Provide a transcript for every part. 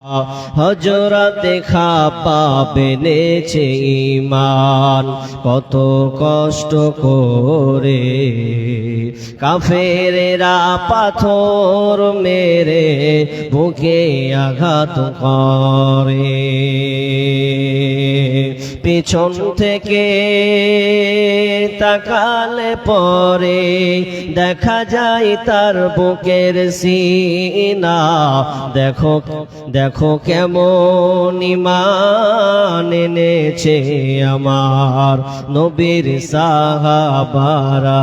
হযরতে খাপা পেনেছে ঈমান কত কষ্ট করে, কাফেরেরা পাথর মেরে বুকে আঘাত করে। পিছন থেকে তাকালে পরে দেখা যায় তার বুকের সিনা। দেখো দেখো কেমন ঈমান এনেছে আমার নবীর সাহাবারা,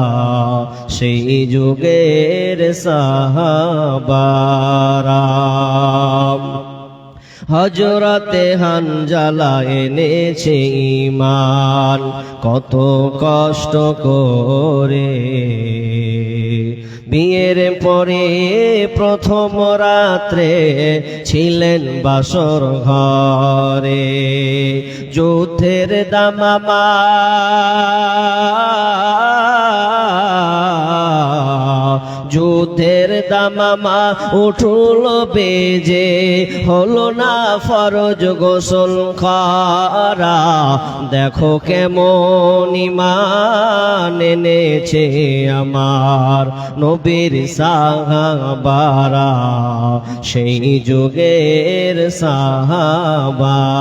সেই যুগের সাহাবারা। হযরতে হানজালা এনেছে ঈমান কত কষ্ট করে, বিয়ের পরে প্রথম রাত্রে ছিলেন বাসর ঘরে। যুদ্ধের দামামা যুদ্ধের দামামা উঠল বেজে, হলো না ফরজ গোসল করা। দেখো কেমন ঈমান এনেছে আমার নবীর সাহাবারা, সেই যুগের সাহাবারা।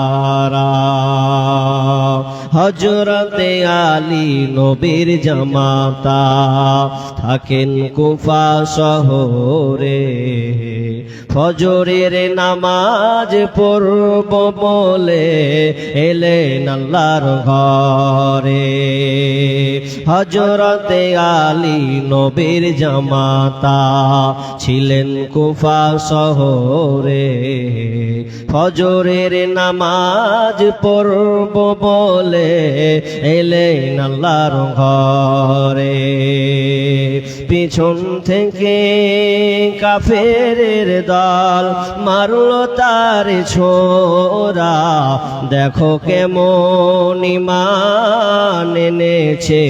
হযরতে আলী নবীর জামাতা থাকেন কুফা শহরে, ফজরের নামাজ পড়ব বলে এলেন আল্লাহর ঘরে। হযরতে আলী নবীর জামাতা ছিলেন কুফা শহরে, ফজরের নামাজ পড়ব বলে এলেন আল্লাহর ঘরে। পিছন থেকে কাফেরের দল মারল তার ছোরা। দেখো কেমন ঈমান এনেছে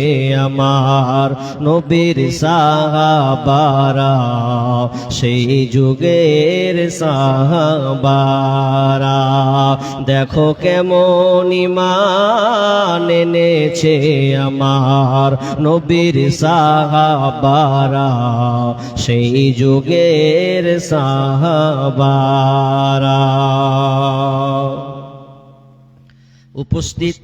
আমার নবীর সাহাবারা, সেই যুগের সাহাবারা। দেখো কেমন ঈমান এনেছে আমার নবীর সাহাবারা, সেই যুগের সাহাবারা। উপস্থিত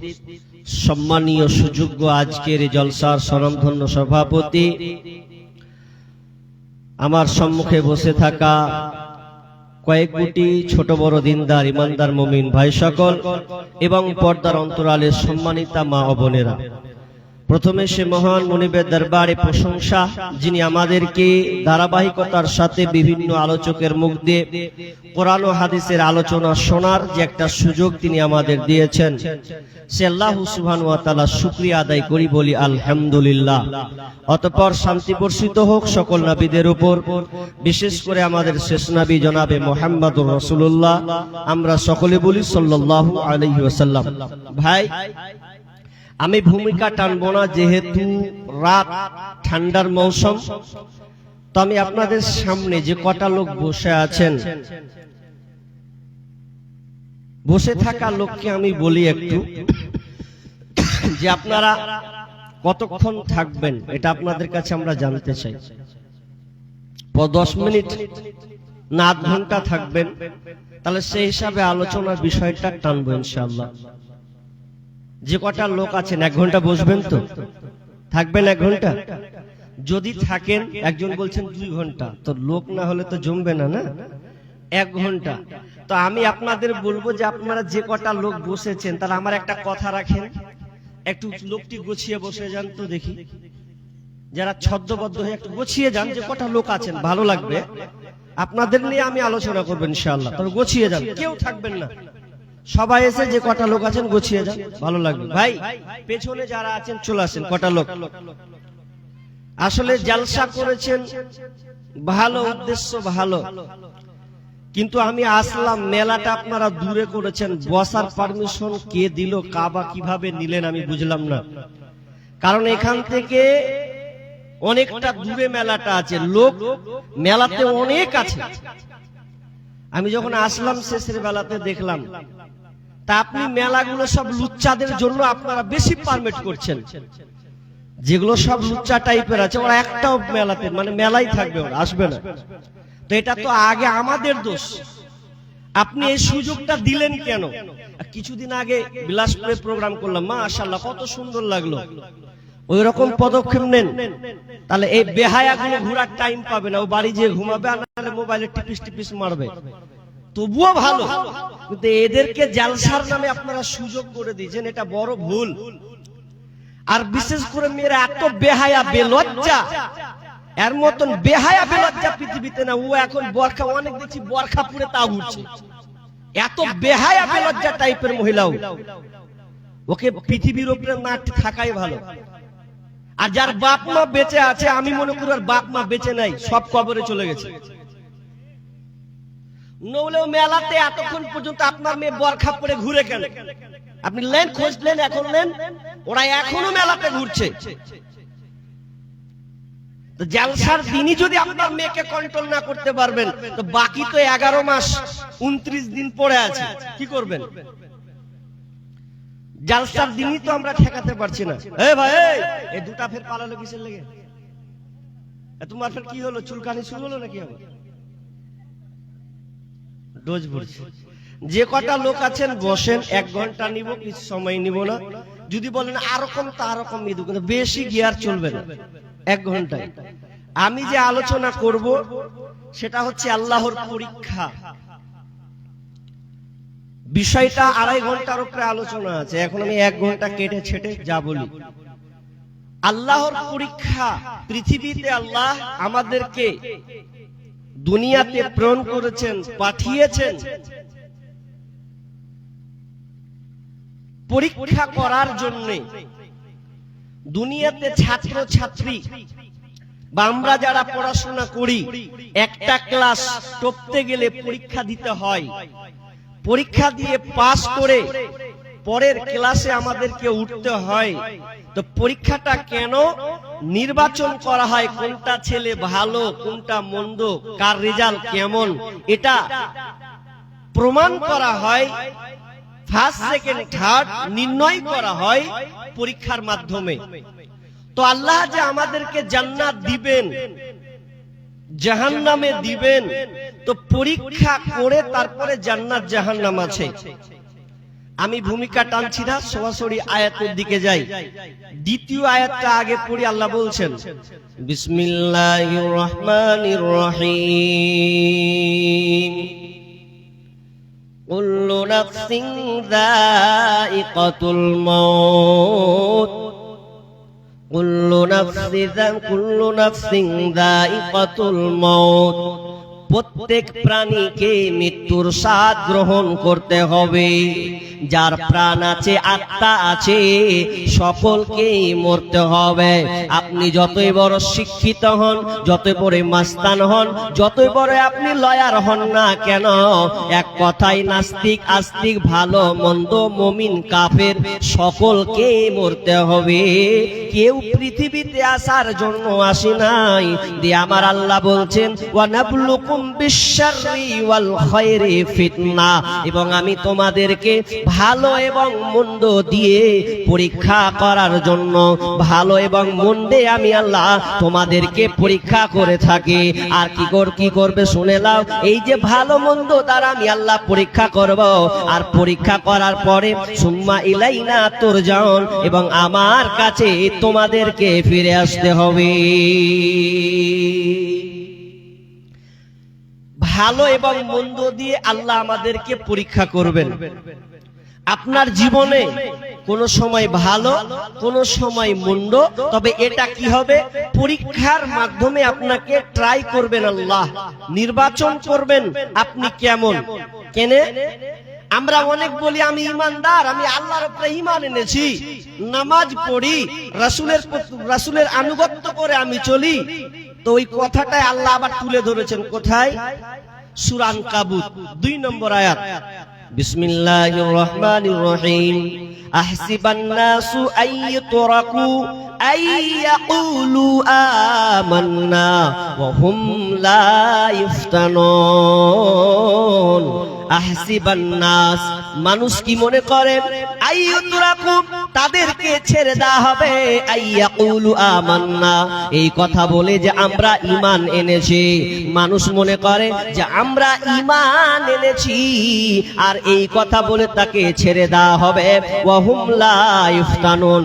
সম্মানীয় সুযোগ্য আজকের জলসার স্বনামধন্য সভাপতি, আমার সম্মুখে বসে থাকা কয়েক কোটি ছোট বড় দিনদার ইমানদার মুমিন ভাই সকল এবং পর্দার অন্তরালের সম্মানিতা মা ও বোনেরা, প্রথমে সে মহান মুনিবের দরবারে প্রশংসা, যিনি আমাদেরকে ধারাবাহিকতার সাথে বিভিন্ন আলোচকের মুখ দিয়ে কোরআন ও হাদিসের আলোচনা শোনার যে একটা সুযোগ তিনি আমাদের দিয়েছেন, সে আল্লাহ সুবহানাহু ওয়া তাআলা শুকরিয়া আদায় করি, বলি আলহামদুলিল্লাহ। অতঃপর শান্তি বর্ষিত হোক সকল নবীদের উপর, বিশেষ করে আমাদের শেষ নবী জনাবে মুহাম্মদুর রাসূলুল্লাহ, আমরা সকলে বলি সাল্লাল্লাহু আলাইহি ওয়াসাল্লাম। ভাই, আমি ভূমিকা টানবো না, যেহেতু রাত, ঠান্ডার মৌসুম। তো আমি আপনাদের সামনে যে কটা লোক বসে আছেন, বসে থাকা লোককে আমি বলি একটু যে আপনারা কতক্ষণ থাকবেন, এটা আপনাদের কাছে আমরা জানতে চাই। 10 মিনিট না আধ ঘন্টা থাকবেন, তাহলে সেই হিসাবে আলোচনার বিষয়টা টানবো ইনশাআল্লাহ। যে কটা লোক আছেন 1 ঘন্টা বসবেন তো? থাকবেন 1 ঘন্টা? যদি থাকেন, একজন বলছেন 2 ঘন্টা, তো লোক না হলে তো জমবে না, না? 1 ঘন্টা। তো আমি আপনাদের বলবো যে আপনারা যে কটা লোক বসেছেন, তাহলে আমার একটা কথা রাখেন, একটু লোকটি গুছিয়ে বসে যান তো দেখি। যারা ছদ্মবদ্ধ হয়ে একটু গুছিয়ে যান, যে কটা লোক আছেন, ভালো লাগবে। আপনাদের নিয়ে আমি আলোচনা করবো ইনশাআল্লাহ, তবে গুছিয়ে যান, কেউ থাকবেন না। সবাই এসে যে কটা লোক আছেন গুছিয়ে যান, ভালো লাগবে। ভাই, পেছনে যারা আছেন চলে আসেন, কটা লোক। আসলে জলসা করেছেন, ভালো উদ্দেশ্য, ভালো, কিন্তু আমি আসলাম, মেলাটা আপনারা দূরে করেছেন, বসার পারমিশন কে দিল, কাবা কিভাবে নিলেন আমি বুঝলাম না। কারণ এখান থেকে অনেকটা দূরে মেলাটা আছে, লোক মেলাতে অনেক আছে। আমি যখন আসলাম শেষের বেলাতে দেখলাম তা আপনি মেলাগুলো সব লুচ্চাদের জন্য আপনারা বেশি পারমিট করছেন। যেগুলো সব লুচ্চা টাইপের আছে ওরা একটাও মেলাতে মানে মেলাই থাকবে, ওরা আসবে না। তো এটা তো আগে আমাদের দোষ। আপনি এই সুযোগটা দিলেন কেন? কিছুদিন আগে বিলাসপুরে প্রোগ্রাম করলাম, মাশাআল্লাহ কত সুন্দর লাগলো। ওই রকম পদক্ষেপ নেন, তাহলে এই বেহায়াগুলো ঘোরার টাইম পাবে না, ও বাড়ি যেয়ে ঘুমাবে আর নাহলে মোবাইলে টিপিস টিপিস মারবে, তবুও ভালো। কিন্তু এদেরকে জালসার নামে আপনারা সুযোগ করে দিয়েছেন, এটা বড় ভুল। আর বিশেষ করে মেয়েরা এত বেহায়া বেলজ্জা, এর মতন বেহায়া বেলজ্জা পৃথিবীতে না। ও এখন বরখা, অনেক দেখছি বরখা পুরে তা ঘুরছে, এত বেহায়া বেলজ্জা টাইপের মহিলাও। ওকে পৃথিবীর উপরে না থাকাই ভালো। আর যার বাপ মা বেঁচে আছে, আমি মনে করি আর বাপ মা বেঁচে নাই, সব কবরে চলে গেছে। নইলেও মেলাতে এতক্ষণ পর্যন্ত আপনার মেয়ে বরখা পরে ঘুরে কেন? আপনি লেন, খোঁজলেন, এখন লেন, ওরা এখনো মেলাতে ঘুরছে। তো জালসার দিনই যদি আপনার মেয়েকে কন্ট্রোল না করতে পারবেন, তো বাকি তো 11 মাস 29 দিন পড়ে আছে, কি করবেন? জালসার দিনই তো আমরা ঠেকাতে পারছি না। এই ভাই, এই দুটা ফের পালালো কিসের লেগে? তোমার ফের কি হলো? চুলকানি শুরু হলো নাকি? হবে ডোজ পড়ছে। যে কটা লোক আছেন বসেন, 1 ঘন্টা নিব, কিছু সময় নিব না। যদি বলেন আরকম তারকম নিব, কিন্তু বেশি গিয়ার চলবে না, 1 ঘন্টায়। আমি যে আলোচনা করব সেটা হচ্ছে আল্লাহর পরীক্ষা। বিষয়টা 2.5 ঘন্টার উপরে আলোচনা আছে, এখন আমি 1 ঘন্টা কেটে ছেটে যা বলি। আল্লাহর পরীক্ষা। পৃথিবীতে আল্লাহ আমাদেরকে দুনিয়াতে প্রেরণ করেছেন, পাঠিয়েছেন পরীক্ষা করার জন্য। দুনিয়াতে ছাত্র ছাত্রী বা আমরা যারা পড়াশোনা করি, একটা ক্লাস টপতে গেলে পরীক্ষা দিতে হয়। পরীক্ষা দিয়ে পাস করে পরের ক্লাসে আমাদেরকে উঠতে হয়। তো পরীক্ষাটা কেন নির্বাচন করা হয়, কোনটা ছেলে ভালো কোনটা মন্দ, কার রেজাল্ট কেমন, এটা প্রমাণ করা হয়। ফার্স্ট সেকেন্ড থার্ড নির্ণয় করা হয় পরীক্ষার মাধ্যমে। তো আল্লাহ যে আমাদেরকে জান্নাত দিবেন, জাহান্নামে দিবেন, তো পরীক্ষা করে তারপরে জান্নাত জাহান্নাম আছে। আমি ভূমিকা টানছি না, সরাসরি আয়াতের দিকে যাই। দ্বিতীয় আয়াতটা আগে পড়ি। আল্লাহ বলছেন, বিসমিল্লাহির রহমানির রহিম, কুল্লু নাফসিন যায়িকাতুল মাউত, কুল্লু নাফসিন যায়িকাতুল মাউত। প্রত্যেক প্রাণীকে মৃত্যুর স্বাদ গ্রহণ করতে হবে। যার প্রাণ আছে, আত্মা আছে, সকলকেই মরতে হবে। আপনি যতই বড় শিক্ষিত হন, যতই বড় মাস্তান হন, যতই বড় আপনি লয়ার হন না কেন, এক কথাই নাস্তিক আস্তিক, ভালো মন্দ, মুমিন কাফের, সকলকেই মরতে হবে। কেউ পৃথিবীতে আসার জন্য আসি নাই। দিয়ে আমার আল্লাহ বলছেন, ওয়া নাবলুকুম বিশ-শাররি ওয়াল খায়রি ফিতনা, এবং আমি তোমাদেরকে ভালো এবং মন্দ দিয়ে পরীক্ষা করার জন্য, ভালো এবং মন্দে আমি আল্লাহ তোমাদেরকে পরীক্ষা করে থাকি। আর কি করবে শুনে নাও, এই যে ভালো মন্দ দ্বারা আমি আল্লাহ পরীক্ষা করব, আর পরীক্ষা করার পরে সুম্মা ইলাইনা তুরজাউন, এবং আমার কাছে তোমাদেরকে ফিরে আসতে হবে। ভালো এবং মন্দ দিয়ে আল্লাহ আমাদেরকে পরীক্ষা করবেন। আপনার জীবনে কোনো সময় ভালো, কোনো সময় মন্দ, তবে এটা কি হবে? পরীক্ষার মাধ্যমে আপনাকে ট্রাই করবেন, আল্লাহ নির্বাচন করবেন আপনি কেমন। কেন আমরা অনেক বলি আমি ইমানদার, আমি আল্লাহর উপরে ঈমান এনেছি, নামাজ পড়ি, রাসূলের আনুগত্য করে আমি চলি। তো ওই কথাটাই আল্লাহ আবার তুলে ধরেছেন কোথায়? সূরা আনকাবুত 2 নম্বর আয়াত। বিসমিল্লাহির রহমানির রহিম। আহসিবান নাসু আইয়ুতরাকু আইয়াকুলু আমান্না ওয়া হুম লা ইফতানুন। আহসিবান নাস, মানুষ কি মনে করে, আইয়ুতরাকু, তাদেরকে ছেড়ে দেওয়া হবে, আইয়াকুলু আমান্না, এই কথা বলে যে আমরা ঈমান এনেছি। মানুষ মনে করে যে আমরা ঈমান এনেছি, আর এই কথা বলে তাকে ছেড়ে দেওয়া হবে, ওয়া হুম লা ইফতানুন,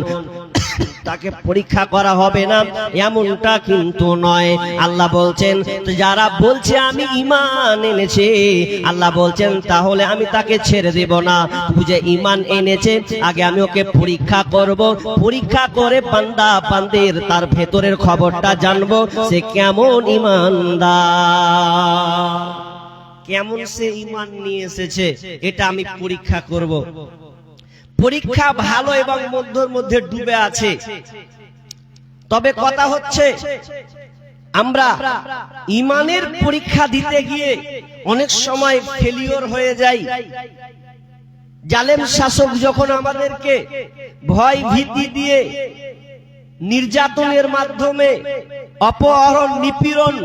তাকে পরীক্ষা করা হবে না, এমনটা কিন্তু নয়। আল্লাহ বলছেন যারা বলছে আমি ঈমান এনেছি, আল্লাহ বলছেন তাহলে আমি তাকে ছেড়ে দেব না। বুঝে ঈমান এনেছে, আগে আমি ওকে পরীক্ষা করব, পরীক্ষা করে বান্দা বান্দির তার ভেতরের খবরটা জানবো, সে কেমন ঈমানদার, কেমন সে ঈমান নিয়ে এসেছে, এটা আমি পরীক্ষা করব। পরীক্ষা ভালো এবং মন্দর মধ্যে ডুবে আছে। তবে কথা হচ্ছে আমরা ঈমানের পরীক্ষা দিতে গিয়ে অনেক সময় ফেলিওর হয়ে যাই। জালেম শাসক যখন আমাদেরকে ভয় ভীতি দিয়ে, নির্যাতনের মাধ্যমে, অপহরণ নিপীড়ন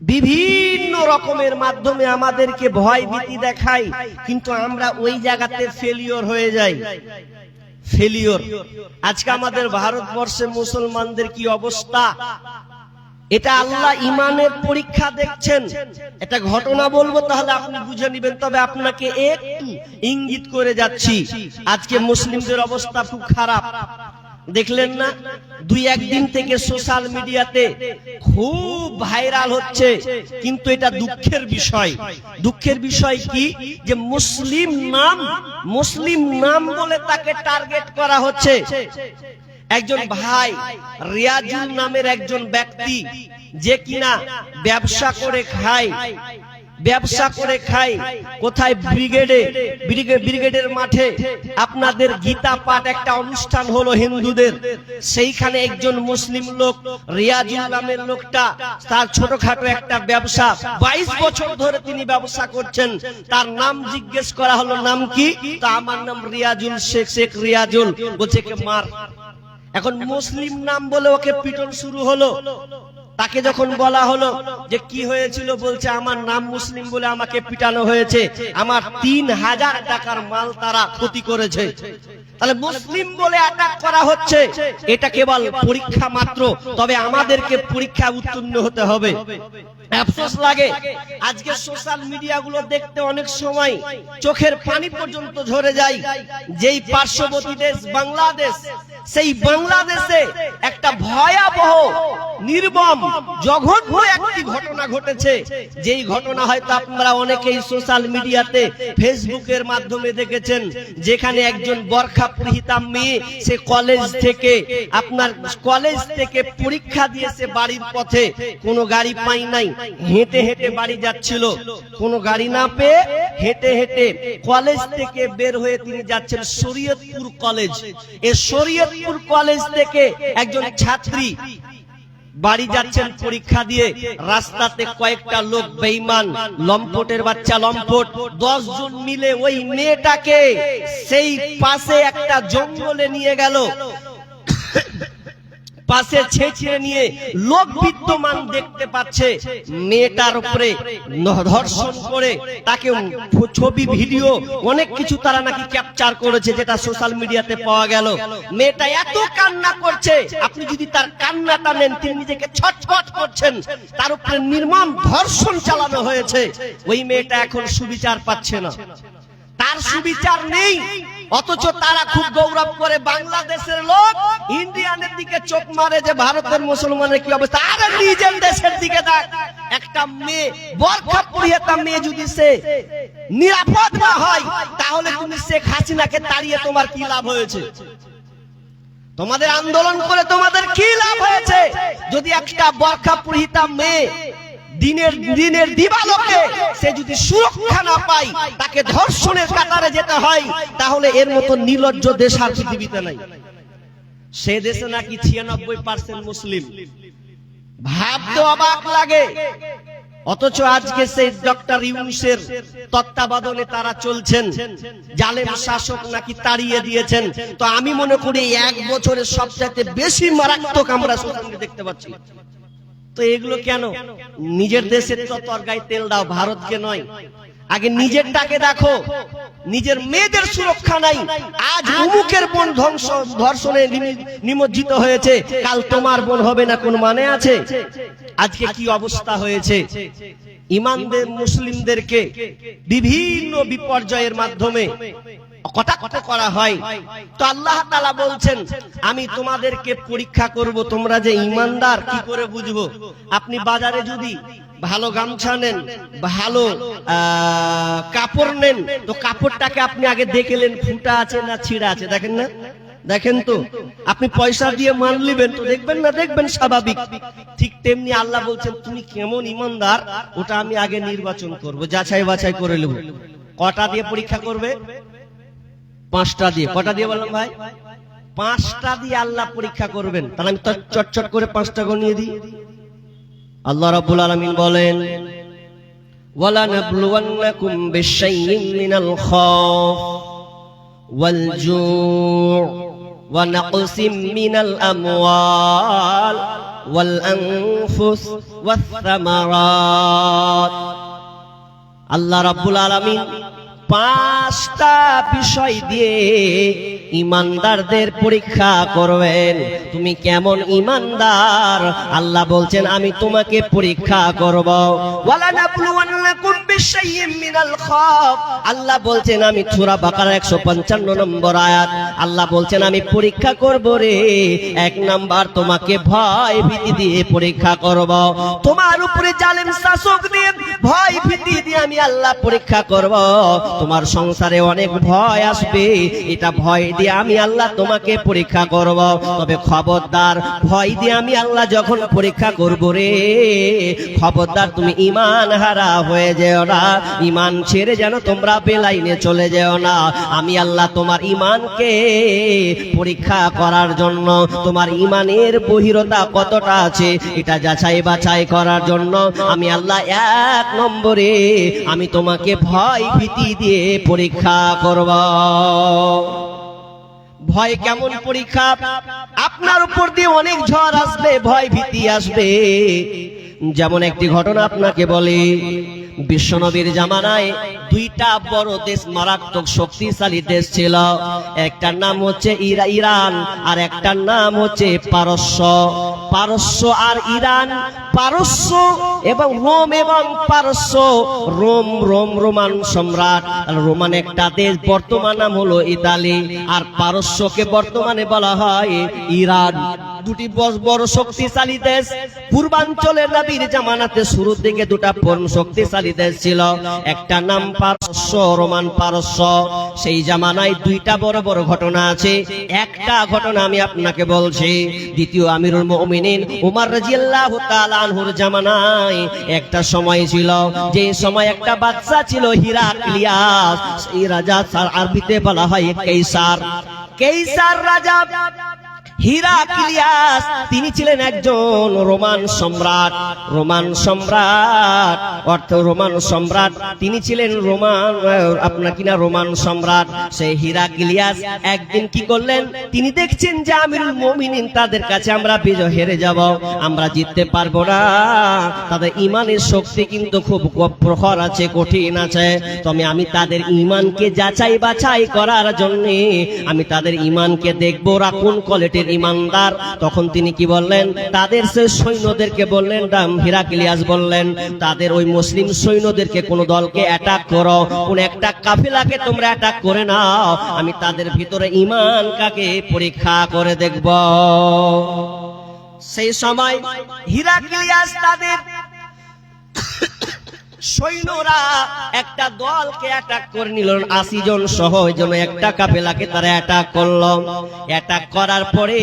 বিভিন্ন রকমের মাধ্যমে আমাদেরকে ভয় ভীতি দেখায়, কিন্তু আমরা ওই জায়গাতে ফেলিওর হয়ে যাই। ফেলিওর। আজকে আমাদের ভারতবর্ষে মুসলমানদের কি অবস্থা, এটা আল্লাহ ঈমানের পরীক্ষা দেখছেন। এটা ঘটনা বলবো, তাহলে আপনি বুঝে নেবেন। তবে আপনাকে একটু ইঙ্গিত করে যাচ্ছি, আজকে মুসলিমদের অবস্থা খুব খারাপ। দেখলেন না, দুই একদিন থেকে সোশ্যাল মিডিয়াতে খুব ভাইরাল হচ্ছে, কিন্তু এটা দুঃখের বিষয়। দুঃখের বিষয় কি, যে মুসলিম নাম বলে তাকে টার্গেট করা হচ্ছে। একজন ভাই রিয়াজুল নামের একজন ব্যক্তি, যে কিনা ব্যবসা করে খায়, কোথায় ব্রিগেডের মাঠে আপনাদের গীতা পাঠ একটা অনুষ্ঠান হলো হিন্দুদের, সেইখানে একজন মুসলিম লোক রিয়াজুল নামের লোকটা, তার ছোটখাটো একটা ব্যবসা, 22 বছর ধরে তিনি ব্যবসা করছেন। তার নাম জিজ্ঞেস করা হলো, নাম কি? তা আমার নাম রিয়াজুল, শেখ রিয়াজুল। বলছে কে মার। এখন মুসলিম নাম বলে ওকে পিটন শুরু হলো। তাকে যখন বলা হলো যে কি হয়েছিল, বলছে আমার নাম মুসলিম বলে আমাকে পিটানো হয়েছে, আমার 3000 টাকার মাল তারা ক্ষতি করেছে। তাহলে মুসলিম বলে অ্যাটাক করা হচ্ছে, এটা কেবল পরীক্ষা মাত্র। তবে আমাদেরকে পরীক্ষা উত্তীর্ণ হতে হবে। আফসোস লাগে, আজকে সোশ্যাল মিডিয়া গুলো দেখতে অনেক সময় চোখের পানি পর্যন্ত ঝরে যায়। যেই পার্শ্ববর্তী দেশ বাংলাদেশ, সেই বাংলাদেশে একটা ভয়াবহ, নির্মম, জঘন্য একটি ঘটনা ঘটেছে। যেই ঘটনা হয়তো আপনারা অনেকেই সোশ্যাল মিডিয়াতে, ফেসবুকের মাধ্যমে দেখেছেন, যেখানে একজন বোরখা পরিহিতা মেয়ে, সে কলেজ থেকে পরীক্ষা দিয়েছে বাড়ির পথে, কোনো গাড়ি পাই নাই, হেঁটে হেঁটে বাড়ি যাচ্ছিল। কোনো গাড়ি না পেয়ে হেঁটে হেঁটে কলেজ থেকে বের হয়ে তিনি যাচ্ছেন শরীয়তপুর কলেজ। এই শরীয়তপুর কলেজ থেকে একজন ছাত্রী বাড়ি যাচ্ছেন পরীক্ষা দিয়ে, রাস্তাতে কয়েকটা লোক বেঈমান, লম্পটের বাচ্চা লম্পট, 10 জন মিলে ওই মেয়েটাকে সেই পাশে একটা জঙ্গলে নিয়ে গেল। পাশে ছেঁচড়ে নিয়ে লোক বিদ্যমান দেখতে পাচ্ছে, মেয়েটার উপরে ধর্ষণ করে তাকে ছবি ভিডিও অনেক কিছু তারা নাকি ক্যাপচার করেছে, যেটা সোশ্যাল মিডিয়াতে পাওয়া গেল। মেয়েটা এত কান্না করছে, আপনি যদি তার কান্নাটা নেন, তিনি নিজেকে ছটফট করছেন, তার উপরে নির্মম ধর্ষণ চালানো হয়েছে। ওই মেয়েটা এখন সুবিচার পাচ্ছে না, তার সুবিচার নেই। অথচ তারা খুব গৌরব করে, বাংলাদেশের লোক ইন্ডিয়ানের দিকে চোখ মারে যে ভারতের মুসলমানের কি অবস্থা। আরে নিজের দেশের দিকে দেখ, একটা মেয়ে, বোরখা পরিহিতা মেয়ে যদি সে নিরাপদ না হয়, তাহলে তুমি শেখ হাসিনাকে তাড়িয়ে তোমার কি লাভ হয়েছে? তোমাদের আন্দোলন করে তোমাদের কি লাভ হয়েছে? যদি একটা বোরখা পরিহিতা মেয়ে দিনের দিবালোকে সে যদি সুরক্ষা না পায়, তাকে ধর্ষণের কাতারে যেতে হয়, তাহলে এর মতো নির্লজ্জ দেশ আর পৃথিবীতে নাই। সে দেশে নাকি 96% মুসলিম। ভাবতে অবাক লাগে। অথচ আজকে সেই ডক্টর ইউনূসের তত্ত্বাবধানে তারা চলছেন, জালেম শাসক নাকি তাড়িয়ে দিয়েছেন। তো আমি মনে করি এক বছরের সবচাইতে বেশি মারাত্মক আমরা সোশ্যাল মিডিয়ায় দেখতে পাচ্ছি। তো এগুলো কেন? নিজের দেশের তো তরকায় তেল দাও, ভারতকে নয়। আগে নিজেরটাকে দেখো। নিজের মেয়েদের সুরক্ষা নাই, আজ অমুকের বোন ধর্ষণে নিমজ্জিত হয়েছে, কাল তোমার বোন হবে না, কোন মানে আছে? আজকে কি অবস্থা হয়েছে? ইমানদের মুসলিমদেরকে বিভিন্ন বিপর্যয়ের মাধ্যমে কটাক্ষ করা হয়। তো আল্লাহ তাআলা বলছেন আমি তোমাদেরকে পরীক্ষা করব, তোমরা যে ইমানদার কি করে বুঝবো? আপনি বাজারে যদি ভালো গামছা নেন, ভালো কাপড় নেন, তো কাপড়টাকে আপনি আগে দেখলেন ফুটা আছে না ছিঁড়া আছে, দেখেন না? দেখেন তো। আপনি পয়সা দিয়ে মাল নিবেন তো দেখবেন না, দেখবেন স্বাভাবিক। ঠিক তেমনি আল্লাহ বলছেন তুমি কেমন ইমানদার ওটা আমি আগে নির্বাচন করব, যাচাই বাছাই করে নেব। কটা দিয়ে পরীক্ষা করবে? 5টা দিয়ে। কটা দিয়ে বললাম ভাই? 5টা দিয়ে আল্লাহ পরীক্ষা করবেন। তাহলে আমি তো চটচট করে 5টা গনিয়ে দিই। আল্লাহ রাব্বুল আলামিন বলেন ওয়ালা নাবলুওয়ান্নাকুম বিশাইইন মিনাল খাউফ ওয়াল জু' ওয়া নাকসিম মিনাল আমওয়াল ওয়াল আনফুস ওয়াস সামারাত। আল্লাহ রাব্বুল আলামিন 5টা বিষয় দিয়ে ইমানদারদের পরীক্ষা করবেন। তুমি কেমন ইমানদার আল্লাহ বলছেন আমি তোমাকে পরীক্ষা করব। ওয়ালা নাবলুওয়ান্নাকুম বিশাইইন মিনাল খাউফ, আল্লাহ বলছেন আমি সূরা বাকারা 155 নম্বর আয়াত, আল্লাহ বলছেন আমি পরীক্ষা করব রে। 1 নাম্বার তোমাকে ভয় ভীতি দিয়ে পরীক্ষা করব। তোমার উপরে জালেম শাসক দিয়ে ভয় ভীতি দিয়ে আমি আল্লাহ পরীক্ষা করব। তোমার সংসারে অনেক ভয় আসবে, এটা ভয় দিয়ে আমি আল্লাহ তোমাকে পরীক্ষা করব। তবে খবরদার, ভয় দিয়ে আমি আল্লাহ যখন পরীক্ষা করব রে, খবরদার তুমি ঈমান হারা হয়ে যেও না, ঈমান ছেড়ে যেন তোমরা বেলাইনে চলে যেও না। আমি আল্লাহ তোমার ঈমানকে পরীক্ষা করার জন্য, তোমার ঈমানের গভীরতা কতটা আছে এটা যাচাই বাছাই করার জন্য আমি আল্লাহ 1 নম্বরে আমি তোমাকে ভয় ভীতি দিয়ে পরীক্ষা করব। ভয় কেমন পরীক্ষা? আপনার উপর দিয়ে অনেক ঝড় আসবে, ভয় ভীতি আসবে। যেমন একটি ঘটনা আপনাকে বলি, বিশ্বনবীর জামানায় 2টা বড় দেশ, মারাত্মক শক্তিশালী দেশ ছিল। একটার নাম হচ্ছে ইরান আর একটার নাম হচ্ছে পারস্য। পারস্য আর ইরান, পারস্য এবং রোম এবং পারস্য। রোমান সম্রাট, রোমান একটা দেশ, বর্তমান নাম হলো ইতালি, আর পারস্যকে বর্তমানে বলা হয় ইরান। দুটি বড় শক্তিশালী দেশ। পূর্বাঞ্চলের নবীর জামানাতে শুরুর দিকে 2টা শক্তিশালী দেশ ছিল, একটা নাম পারস্য, রোমান পারস্য। সেই জামানায় 2টা বড় বড় ঘটনা আছে। একটা ঘটনা আমি আপনাকে বলছি। দ্বিতীয় আমিরুল মুমিনিন উমর রাদিয়াল্লাহু তাআলা আনহুর জামানায় একটা সময় ছিল, যে সময় একটা বাদশা ছিল হিরাক্লিয়াস। এই রাজা আরবিতে বলা হয় কেইসার। কেইসার রাজা হিরাক্লিয়াস তিনি ছিলেন একজন রোমান সম্রাট। রোমান সম্রাট অর্থ রোমান সম্রাট, তিনি ছিলেন রোমান সম্রাট। সেই হিরাক্লিয়াস একদিন কি করলেন, তিনি দেখছেন যে আমিরুল মুমিনিন তাদের কাছে আমরা বিজয় হেরে যাব, আমরা জিততে পারবো না, তাদের ঈমানের শক্তি কিন্তু খুব প্রখর আছে, কঠিন আছে। তবে আমি তাদের ঈমানকে যাচাই বাছাই করার জন্য আমি তাদের ঈমানকে দেখবো ওরা কোন কোয়ালিটির ঈমানদার। তখন তিনি কি বললেন, তাদের সেই সৈন্যদেরকে বললেন, হিরাক্লিয়াস বললেন তাদের ওই মুসলিম সৈন্যদেরকে কোন দলকে অ্যাটাক করো, কোন একটা কাফেলাকে তোমরা অ্যাটাক করে নাও, আমি তাদের ভিতরে ঈমান কাকে পরীক্ষা করে দেখব। সেই সময় হিরাক্লিয়াস তাদের সৈন্যরা একটা দলকে অ্যাটাক করে নিল, 80 জন সহ, ওই জন্য একটা কাফেলাকে তারা অ্যাটাক করলো। অ্যাটাক করার পরে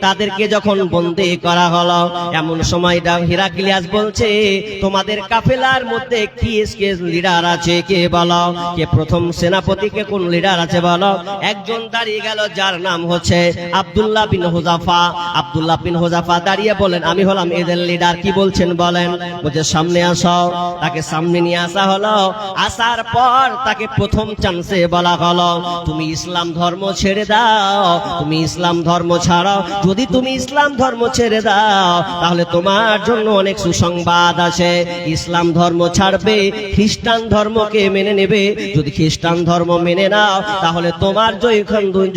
তাদেরকে যখন বন্দী করা হলো, এমন সময় হিরাক্লিয়াস বলছে, তোমাদের কাফেলার মধ্যে কি লিডার আছে, কে বলো, কে প্রথম সেনাপতি, কে কোন লিডার আছে বলো। একজন দাঁড়িয়ে গেল, যার নাম হচ্ছে আব্দুল্লাহ বিন হুযাফা। আব্দুল্লাহ বিন হুযাফা দাঁড়িয়ে বলেন, আমি হলাম এদের লিডার, কি বলছেন বলেন। বলছে সামনে আসো। তাকে সামনে নিয়ে আসা হলো। আসার পর তাকে প্রথম চান্সে বলা হলো, তুমি ইসলাম ধর্ম ছেড়ে দাও, তুমি ইসলাম ধর্ম ছাড়াও। যদি তুমি ইসলাম ধর্ম ছেড়ে দাও তাহলে তোমার জন্য অনেক সুসংবাদ আছে। ইসলাম ধর্ম ছাড়বে, খ্রিস্টান ধর্মকে মেনে নেবে। যদি খ্রিস্টান ধর্ম মেনে নাও তাহলে তোমার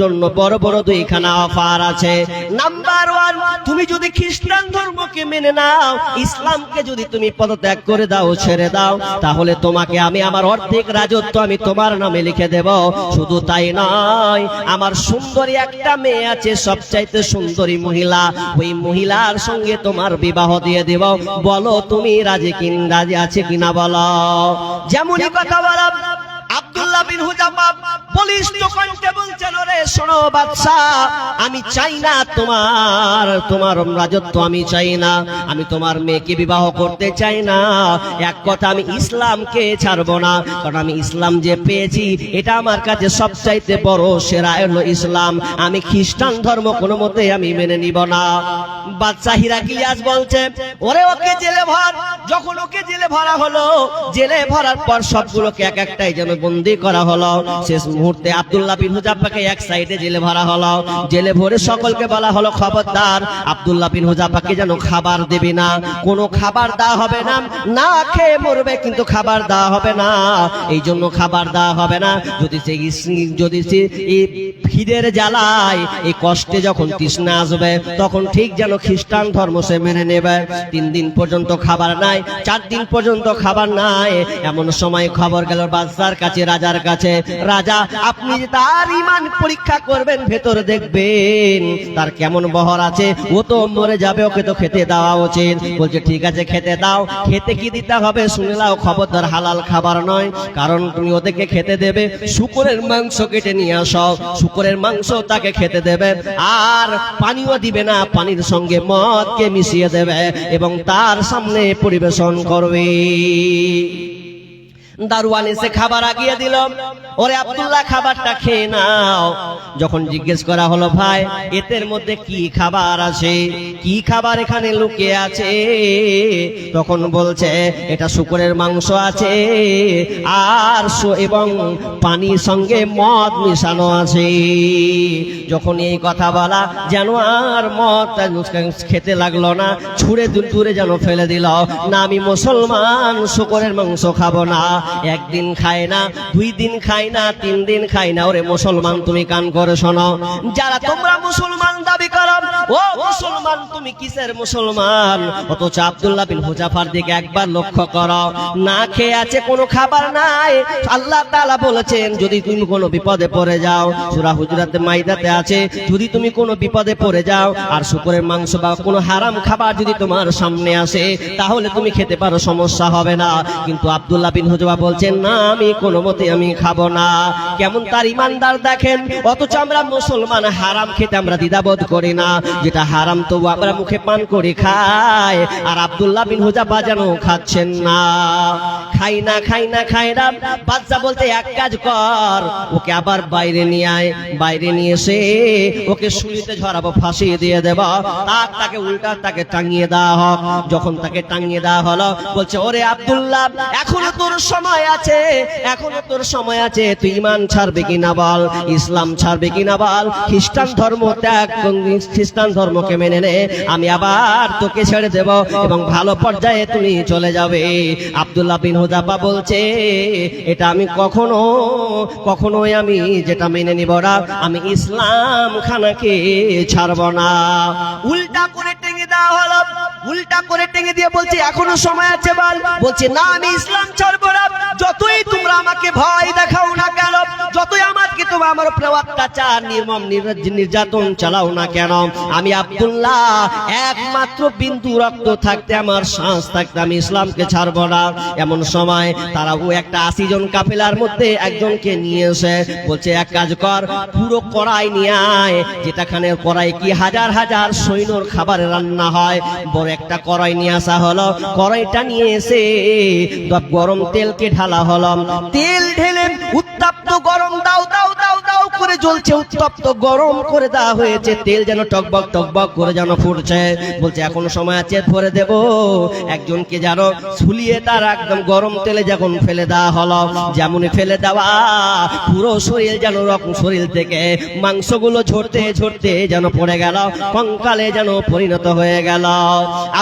জন্য বড় বড় দুইখানা অফার আছে। নাম্বার 1, তুমি যদি খ্রিস্টান ধর্মকে মেনে নাও, ইসলামকে যদি তুমি পদত্যাগ করে দাও, ছেড়ে দাও, তাহলে তোমাকে আমি আমার অর্ধেক রাজত্ব আমি তোমার নামে লিখে দেব। শুধু তাই নয়, আমার সুন্দরী একটা মেয়ে আছে, সবচাইতে সুন্দরী মহিলা, ওই মহিলার সঙ্গে তোমার বিবাহ দিয়ে দেব। বলো তুমি রাজি আছে কিনা বলো। যেমনই কথা বলা আব্দুল্লাহ বিন হুযাফা বলিষ্ঠ কণ্ঠে বলছেন, ওরে শোনো বাদশা, আমি চাই না তোমার রাজত্ব, আমি চাই না, আমি তোমার মেয়েকে বিবাহ করতে চাই না। এক কথা, আমি ইসলামকে ছাড়বো না, কারণ আমি ইসলাম যে পেয়েছি এটা আমার কাছে সবচাইতে বড় সেরা হলো ইসলাম। আমি খ্রিস্টান ধর্ম কোনো মতে আমি মেনে নিব না। বাদশা হিরাক্লিয়াস বলছে, ওরে ওকে জেলে ভর। যখন ওকে জেলে ভরা হলো, জেলে ভরার পর সবগুলোকে এক একটাই যেন বন্দী করা হলো। শেষ মুহূর্তে আব্দুল্লাহ বিন হুযাফাকে এক সাইডে জেলে ভরা হলো। জেলে ভরে সকলকে বলা হলো, খবরদার আব্দুল্লাহ বিন হুযাফাকে যেন খাবার দেবে না, কোনো খাবার দেওয়া হবে না, না খেয়ে মরবে কিন্তু খাবার দেওয়া হবে না। এই জন্য খাবার দেওয়া হবে না। যদি সে এই খিদের জ্বালায়, এই কষ্টে যখন তৃষ্ণা আসবে, তখন ঠিক যেন খ্রিস্টান ধর্ম সে মেনে নেবে। 3 দিন পর্যন্ত খাবার নাই, 4 দিন পর্যন্ত খাবার নাই। এমন সময় খবর গেল বাদশার কাছে, রাজার কাছে, রাজা আপনি তার ঈমান পরীক্ষা করবেন, ভেতর দেখবেন তার কেমন বহর আছে, ও তো মরে যাবে, ওকে তো খেতে দেওয়া উচিত। বলছে ঠিক আছে খেতে দাও। খেতে কি দিতে হবে শুনে নাও, খবরদার হালাল খাবার নয়, কারণ তুমি ওদেরকে খেতে দেবে শূকরের মাংস কেটে নিয়ে আসো, শূকরের মাংস তাকে খেতে দেবে, আর পানিও দিবে না, পানির সঙ্গে মদকে মিশিয়ে দেবে এবং তার সামনে পরিবেশন করবে। দারোয়ান এসে খাবার আগিয়ে দিল, ওরে আব্দুল্লাহ খাবারটা খেয়ে নাও। যখন জিজ্ঞেস করা হলো, ভাই এদের মধ্যে কি খাবার আছে, কি খাবার এখানে লুকিয়ে আছে, তখন বলছে এটা শূকরের মাংস আছে আর এবং পানির সঙ্গে মদ মিশানো আছে। যখন এই কথা বলা, যেন আর মদ খেতে লাগলো না, ছুঁড়ে দূরে যেন ফেলে দিল। না আমি মুসলমান, শূকরের মাংস খাবো না। 1 দিন খায় না, 2 দিন খায় না, 3 দিন খায় না। ওরে মুসলমান তুমি কান করে শোনো, যারা তোমরা মুসলমান দাবি করো, ও মুসলমান তুমি কিসের মুসলমান? অথচ আব্দুল্লাহ বিন হুযাফার দিকে একবার লক্ষ্য করো, না খেয়ে আছে, কোনো খাবার নাই। আল্লাহ তাআলা বলেছেন যদি তুমি কোনো বিপদে পড়ে যাও, সূরা হুজুরাতে মাইদাতে আছে, যদি তুমি কোনো বিপদে পড়ে যাও আর শূকরের মাংস বা কোনো হারাম খাবার যদি তোমার সামনে আসে, তাহলে তুমি খেতে পারো, সমস্যা হবে না। কিন্তু আব্দুল্লাহ বিন হুযাফা বলছেন না, আমি কোনো মতে আমি খাবো না। কেমন তার ইমানদার দেখেন। অথচ আমরা মুসলমান, হারাম খেতে আমরা দ্বিধাবোধ করি না, যেটা হারাম তো আমরা মুখে পান করে খাই। আর আব্দুল্লাহ বিন হুযাফা যেন খাচ্ছেন না, খাই না। বাদশা বলতে এক কাজ কর, ওকে আবার বাইরে নিয়ে আয়, বাইরে নিয়ে এসে ওকে শুলিতে ঝরাবো, ফাঁসি দিয়ে দেব। তাকে উল্টা তাকে টাঙিয়ে দেওয়া হোক। যখন তাকে টাঙিয়ে দেওয়া হলো, বলছে ওরে আব্দুল্লাহ এখনো তোর সময় আছে, এখনো তোর সময় আছে, তুই ঈমান ছাড়বে কিনা বল, ইসলাম ছাড়বে কিনা বল, খ্রিস্টান ধর্ম ত্যাগ, খ্রিস্টান ধর্মকে মেনে নে, আমি আবার তোকে ছেড়ে দেব এবং ভালো পর্যায়ে তুমি চলে যাবে। আব্দুল্লাহ বিন হুযাফা বলছে এটা আমি কখনোই আমি যেটা মেনে নিব না, আমি ইসলাম খানাকে ছাড়ব না। উল্টা করে টেঙে দেওয়া হলো, উল্টা করে টেঙে দিয়ে বলছে এখনো সময় আছে বল। বলছে না আমি ইসলাম ছাড়ব না, যতই তোমরা আমাকে ভয় দেখাও না কেন, যতই আমাকে তোমরা আমার উপরে অত্যাচার নির্মম নির্যাতন চালাও না কেন, আমি আব্দুল্লাহ একমাত্র বিন্দু রক্ত থাকতে, আমার শ্বাস থাকতে আমি ইসলামকে ছাড়বো না। এমন সময় তারা ও একটা 80 জন কাফেলার মধ্যে একজনকে নিয়ে এসে বলছে, এক কাজ কর, পুরো কড়াই নিয়ে আয়, যেটাখানে কড়াই কি হাজার হাজার সৈন্যর খাবার রান্না হয়, বড় একটা কড়াই নিয়ে আসা হলো। কড়াইটা নিয়ে এসে গরম তেলকে ঢালা হলো। তেল ঢেলে উত্তপ্ত গরম দাও দাও দাও দাও করে জ্বলছে, উত্তপ্ত গরম করে দেওয়া হয়েছে। তেল যেন টকবক টকবক করে যেন ফুটছে। বলছে এখন সময় আছে, ভরে দেব। একজনকে যেন ঝুলিয়ে তার একদম গরম তেলে যখন ফেলে দেওয়া হলো, যেমন ফেলে দেওয়া পুরো শরীর যেন রকম, শরীর থেকে মাংসগুলো ঝরতে ঝরতে যেন পড়ে গেল, কঙ্কালে যেন পরিণত হয়ে গেল।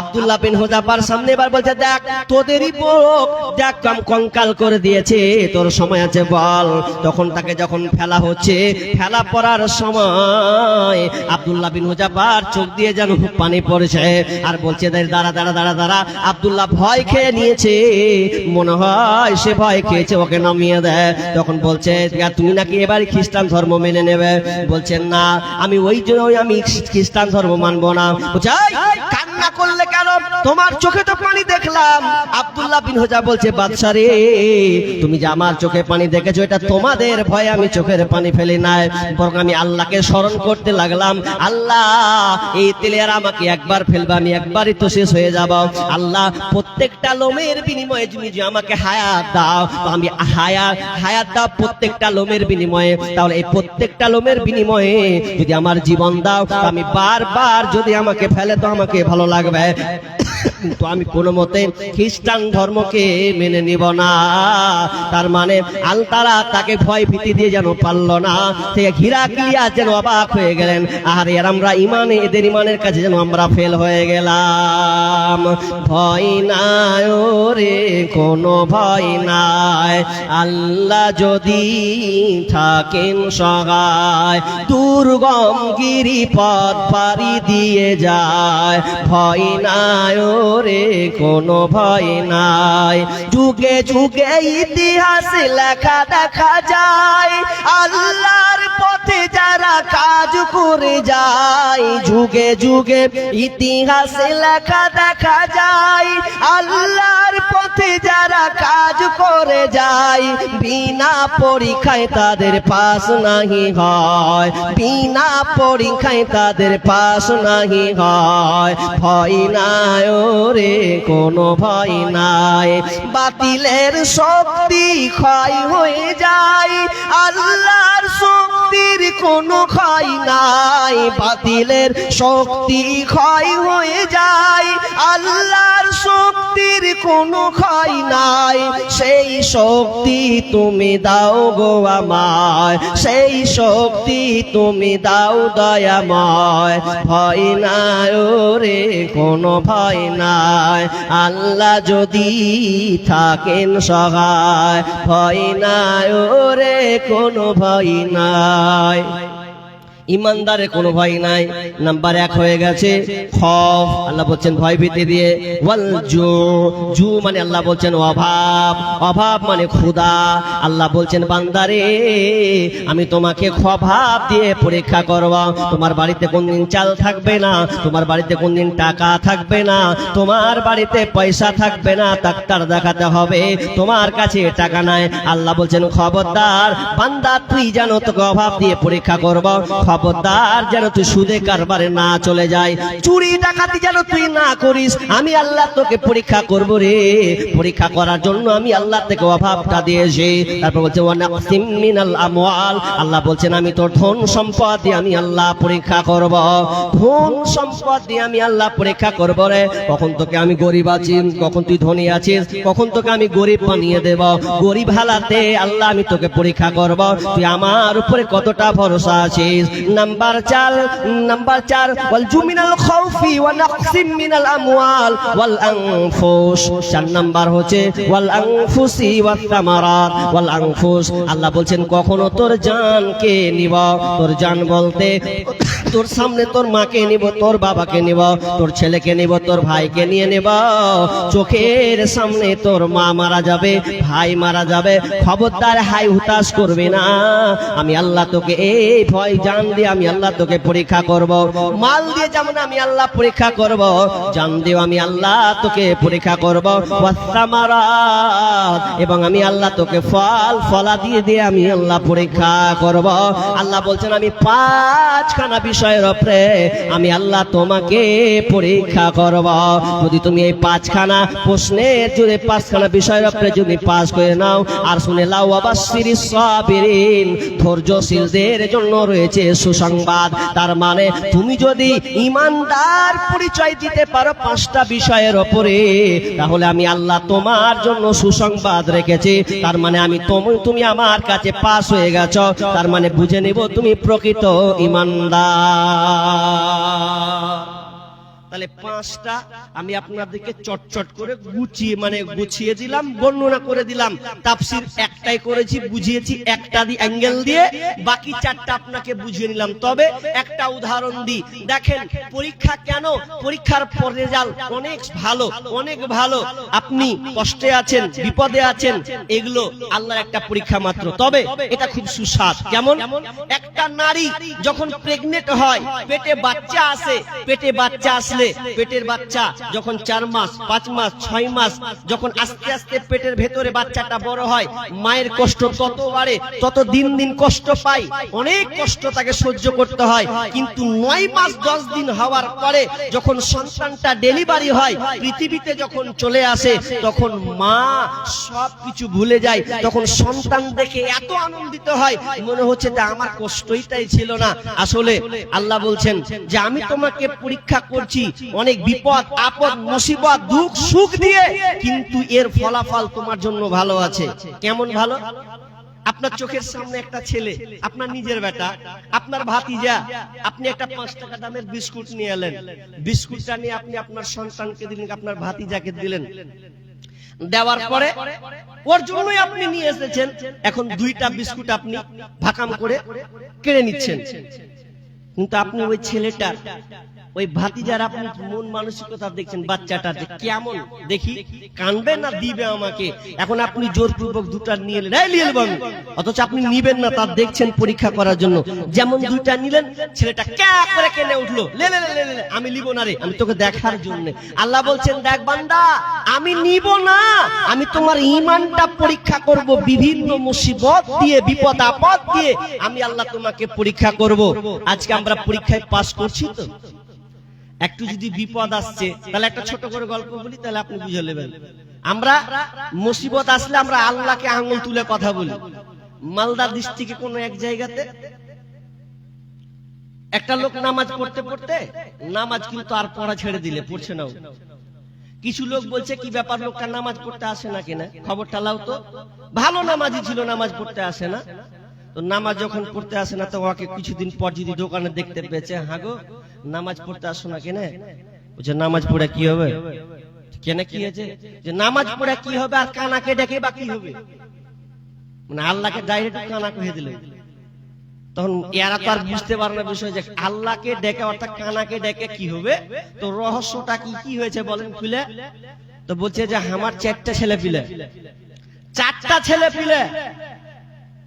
আব্দুল্লাহ বিন হুযাফার সামনে এবার বলছে, দেখ তোদেরই পোক, দেখ কঙ্কাল করে দিয়েছে, তোর সময় আছে বল। তখন তাকে যখন ফেলা হচ্ছে, ফেলা পড়ার সময় আব্দুল্লাহ বিন হুযাফার চোখ দিয়ে যেন পানি পড়েছে, আর বলছে দাঁড়া দাঁড়া দাঁড়া দাঁড়া। আব্দুল্লাহ ভয় খেয়ে নিয়েছে, মনে হয় সে ভয় খেয়েছে, ওকে নামিয়ে দেয়। তখন বলছে, তুমি নাকি এবার খ্রিস্টান ধর্ম মেনে নেবে? বলছেন না, আমি ওই জন্য আমি খ্রিস্টান ধর্ম মানবো না। বলছে, কান্না করলে কেন? তোমার চোখে তো পানি দেখলাম। আব্দুল্লাহ বিন হুযাফার বলছে, বাদশা রে, তুমি যে আমার চোখে পানি দেখেছো, এটা তোমাদের ভয়ে আমি চোখের পানি ফেলি নাই, বরং আমি আল্লাহকে স্মরণ করতে লাগলাম। আল্লাহ, এই তেলে আর আমাকে একবার ফেলবে, আমি একবারই তো শেষ হয়ে যাব। আল্লাহ, প্রত্যেকটা লোমের বিনিময়ে তুমি যে আমাকে হায়াত দাও, আমি হায়াত দাও প্রত্যেকটা লোমের বিনিময়ে। তাহলে এই প্রত্যেকটা লোমের বিনিময়ে যদি আমার জীবন দাও, আমি বারবার যদি আমাকে ফেলে তো আমাকে ভালো লাগবে, কিন্তু আমি কোনো মতে খ্রিস্টান ধর্মকে মেনে নিব না। তার মানে আলতারা তাকে ভয় ভীতি দিয়ে যেন পারল না, থেকে হিরাক্লিয়া যেন অবাক হয়ে গেলেন, আর এর আমরা ইমানে, এদের ইমানের কাছে যেন আমরা ফেল হয়ে গেলাম। ভয় নাই রে, কোনো ভয় নাই, আল্লাহ যদি থাকেন সহায়, দুর্গম গিরিপথ পাড়ি দিয়ে যায়। ভয় নাই রে, কোনো ভয় নাই, যুগে যুগে ইতিহাস লেখা দেখা যায়, আল্লাহর পথে যারা কাজ করে যায়। যুগে যুগে ইতিহাস লেখা দেখা যায়, আল্লাহর পথে যারা কাজ করে যায়। বিনা পরীক্ষায় তাদের পাস নাহি হয়, বিনা পরীক্ষায় তাদের পাস নাহি হয়। ভয় নাই রে, কোনো ভয় নাই, বাতিলের শক্তি ক্ষয় হয়ে যায়, আল্লাহর শক্তির কোনো ক্ষয় নাই। বাতিলের শক্তি ক্ষয় হয়ে যায়, আল্লাহর শক্তির কোনো ক্ষয় নাই। সেই শক্তি তুমি দাও গো আমায়, সেই শক্তি তুমি দাও দয়াময়। ভয় নাই রে, কোনো ভয় নাই, আল্লাহ যদি থাকেন সহায়। ভয় নাই রে, কোনো ভয় নাই, ইমানদারে কোনো ভয় নাই। নাম্বার 1 হয়ে গেছে খৌফ, আল্লাহ বলছেন ভয় ভীতি দিয়ে। ওয়াল জু মানে আল্লাহ বলছেন অভাব, অভাব মানে ক্ষুধা। আল্লাহ বলছেন বান্দারে, আমি তোমাকে অভাব দিয়ে পরীক্ষা করব। তোমার বাড়িতে কোনদিন চাল থাকবে না, তোমার বাড়িতে কোনদিন টাকা থাকবে না, তোমার বাড়িতে পয়সা থাকবে না, ডাক্তার দেখাতে হবে, তোমার কাছে টাকা নাই। আল্লাহ বলছেন খবরদার বান্দা, তুই যেন তোকে অভাব দিয়ে পরীক্ষা করব, খবরদার যেন তুই সুদে কারবারে না চলে যায়, চুরি ডাকাতি যেন তুই না করিস। আমি আল্লাহ তোকে পরীক্ষা করব রে, পরীক্ষা করার জন্য আমি আল্লাহ থেকে অভাবটা দিয়েছি। তারপর বলছে ওয়ানাকসিম মিনাল আমওয়াল, আল্লাহ বলছেন আমি তোর ধন সম্পদ দিয়ে আমি আল্লাহ পরীক্ষা করব, ধন সম্পদ দিয়ে আমি আল্লাহ পরীক্ষা করব রে। কখন তোকে আমি গরিব আছি, কখন তুই ধনী আছিস, কখন তোকে আমি গরিব বানিয়ে দেব, গরিব হালাতে আল্লাহ আমি তোকে পরীক্ষা করব, তুই আমার উপরে কতটা ভরসা আছিস। নাম্বার 4 ওয়াল জুমিনাল খাউফি ওয়া নাকসিম মিনাল আমওয়াল ওয়াল আনফুস। 4 নাম্বার হচ্ছে ওয়াল আনফুসি ওয়াত তামারাত ওয়াল আনফুস। আল্লাহ বলছেন কখনো তোর জানকে নিব, তোর জান বলতে তোর সামনে তোর মাকে নিব, তোর বাবাকে নিব, তোর ছেলেকে নিব, তোর ভাইকে নিয়ে নেব। চোখের সামনে তোর মা মারা যাবে, ভাই মারা যাবে, খবরদার হাই হুতাশ করবে না। আমি আল্লাহ তোকে এই ভয় জান দিয়ে আমি আল্লাহ তোকে পরীক্ষা করব। মাল দিয়ে যেমন আমি আল্লাহ পরীক্ষা করব, জান দিয়ে আমি আল্লাহ তোকে পরীক্ষা করব। ওয়াসসামারাত, এবং আমি আল্লাহ তোকে ফলা দিয়ে দিয়ে আমি আল্লাহ পরীক্ষা করব। আল্লাহ বলছেন আমি 5খানা বিষয়ের উপরে আমি আল্লাহ তোমাকে পরীক্ষা করব। যদি তুমি এই 5খানা প্রশ্নের যদি 5খানা বিষয়ের উপরে যদি পাস করে নাও, আর শুনে লাও ওয়াবাশশিরিস সাবিরিন, ধৈর্যশীলদের জন্য রয়েছে সুসংবাদ। তার মানে তুমি যদি ঈমানদার পরিচয় দিতে পারো 5টা বিষয়ের উপরে, তাহলে আমি আল্লাহ তোমার জন্য সুসংবাদ রেখেছি। তার মানে তুমি আমার কাছে পাস হয়ে গেছো, তার মানে বুঝে নেব তুমি প্রকৃত ঈমানদার। তাহলে 5টা আমি আপনাদেরকে চটচট করে গুছিয়ে দিলাম, বর্ণনা করে দিলাম। তাফসীর একটাই করেছি, বুঝিয়েছি একটা অ্যাঙ্গেল দিয়ে, বাকি 4টা আপনাকে বুঝিয়ে নিলাম। তবে একটা উদাহরণ দিই, দেখেন পরীক্ষা কেন, পরীক্ষার রেজাল্ট অনেক ভালো। আপনি কষ্টে আছেন, বিপদে আছেন, এগুলো আল্লাহর একটা পরীক্ষা মাত্র। তবে এটা খুব সুস্বাদ। কেমন? একটা নারী যখন প্রেগনেন্ট হয়, পেটে বাচ্চা আসে, পেটের বাচ্চা যখন 4 মাস, 5 মাস, 6 মাস, যখন আস্তে আস্তে পেটের ভেতরে বাচ্চাটা বড় হয়, মায়ের কষ্ট তত বাড়ে, তত দিন দিন কষ্ট পায়, অনেক কষ্ট তাকে সহ্য করতে হয়। কিন্তু 9 মাস 10 দিন হওয়ার পরে যখন সন্তানটা ডেলিভারি হয়, পৃথিবীতে যখন চলে আসে, তখন মা সবকিছু ভুলে যায়। তখন সন্তান দেখে এত আনন্দিত হয়, মনে হচ্ছে যে আমার কষ্টইটাই ছিল না। আসলে আল্লাহ বলছেন যে আমি তোমাকে পরীক্ষা করছি অনেক বিপদ আপদ মুসিবত দুঃখ সুখ দিয়ে, কিন্তু এর ফলাফল তোমার জন্য ভালো আছে। কেমন ভালো? আপনার চোখের সামনে একটা ছেলে, আপনার নিজের বেটা, আপনার ভাতিজা, আপনি একটা 5 টাকা দামের বিস্কুট নিয়ে এলেন, বিস্কুটটা নিয়ে আপনি আপনার সন্তানকে দিলেন, আপনার ভাতিজাকে দিলেন, দেওয়ার পরে ওর জন্যই আপনি নিয়ে এসেছেন। এখন 2টা বিস্কুট আপনি ভাকাম করে কেড়ে নিচ্ছেন, কিন্তু আপনি ওই ছেলেটার, ওই ভাতিজার আপনি মন মানসিকতা দেখছেন, বাচ্চাটা যে কেমন দেখি, কানবে না দিবে আমাকে। এখন আপনি জোরপূর্বক 2টা নিয়ে এলেন, অথচ আপনি নিবেন না, তার দেখছেন পরীক্ষা করার জন্য। যেমন 2টা নিলেন, ছেলেটা ক্যা করে কেনে উঠলো, লে আমি নিব না রে, আমি তোকে দেখার জন্য। আল্লাহ বলছেন দেখ বান্দা, আমি নিব না, আমি তোমার ঈমানটা পরীক্ষা করব, বিভিন্ন মুসিবত দিয়ে, বিপদ আপদ দিয়ে আমি আল্লাহ তোমাকে পরীক্ষা করব। আজকে আমরা পরীক্ষায় পাস করছি তো। একটু যদি বিপদ আসছে, তাহলে একটা ছোট করে গল্প বলি, তাহলে আপনি বুঝে নেবেন। আমরা মুসিবত আসলে আমরা আল্লাহকে আঙ্গুল তুলে কথা বলি। মালদা ডিস্ট্রিক্টে কোন এক জায়গাতে একটা লোক নামাজ পড়তে পড়তে, নামাজ কিন্তু আর পড়া ছেড়ে দিলে, পড়ছে না। কিছু লোক বলছে কি ব্যাপার, লোকটা নামাজ পড়তে আসে না কেনা, খবরটা লাও তো। ভালো নামাজি ছিল, নামাজ পড়তে আসে না। তো নামাজ যখন পড়তে আসে না, তো ওকে কিছুদিন পর যদি দোকানে দেখতে পেয়েছে, হ্যাঁ গো নামাজ পড়তে আসো না কেন? বলছে নামাজ পড়ে কি হবে? কেন কি হয়েছে? যে নামাজ পড়ে কি হবে, আর কানাকে ডেকে বা কি হবে? মানে আল্লাহকে ডাইরেক্ট কানা কহে দিল। তখন এরা তো আর বুঝতে পারে না বিষয়, যে আল্লাহকে ডেকে অর্থাৎ কানাকে ডেকে কি হবে। তো রহস্যটা কি হয়েছে বলেন খুলে। তো বলছে যে আমার 4টা ছেলে পিলে, 4টা ছেলে পিলে,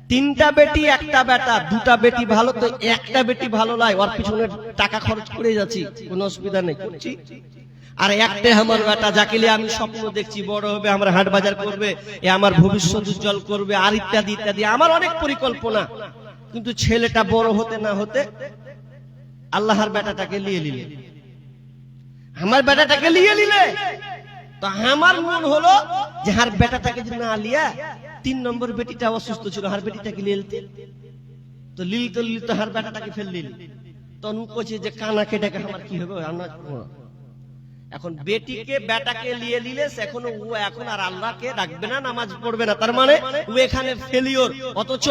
3টা বেটি 1টা বেটা, 2টা বেটি ভালো, তো 1টা বেটি ভালো নয়, ওর পিছনে টাকা খরচ করে যাচ্ছি, কোনো অসুবিধা নেই করছি। আর একটাই আমার বেটা, যাকে নিয়ে আমি স্বপ্ন দেখছি বড় হবে, আমার হাট বাজার করবে, এ আমার ভবিষ্যৎ উজ্জ্বল করবে, আর ইত্যাদি ইত্যাদি, আমার অনেক পরিকল্পনা। কিন্তু ছেলেটা বড় হতে না হতে আল্লাহর বেটাটাকে নিয়ে নিলে, আমার বেটাটাকে নিয়ে নিলে। তো আমার মন হলো যে হার বেটাটাকে যদি না লিয়া, 3 নম্বর বেটিটা অসুস্থ ছিল, হার বেটিটাকে লিলতে, তো লিল তো হার বেটাটাকে ফেল দিল। তখন কইছে যে কানাকে ডেকে আমার কি হবে। এখন বেটিকে বেটাকে নিয়ে নিলে, এখন ও এখন আর আল্লাহকে ডাকবে না, নামাজ পড়বে না, তার মানে ও এখানে ফেলিওর। অথচ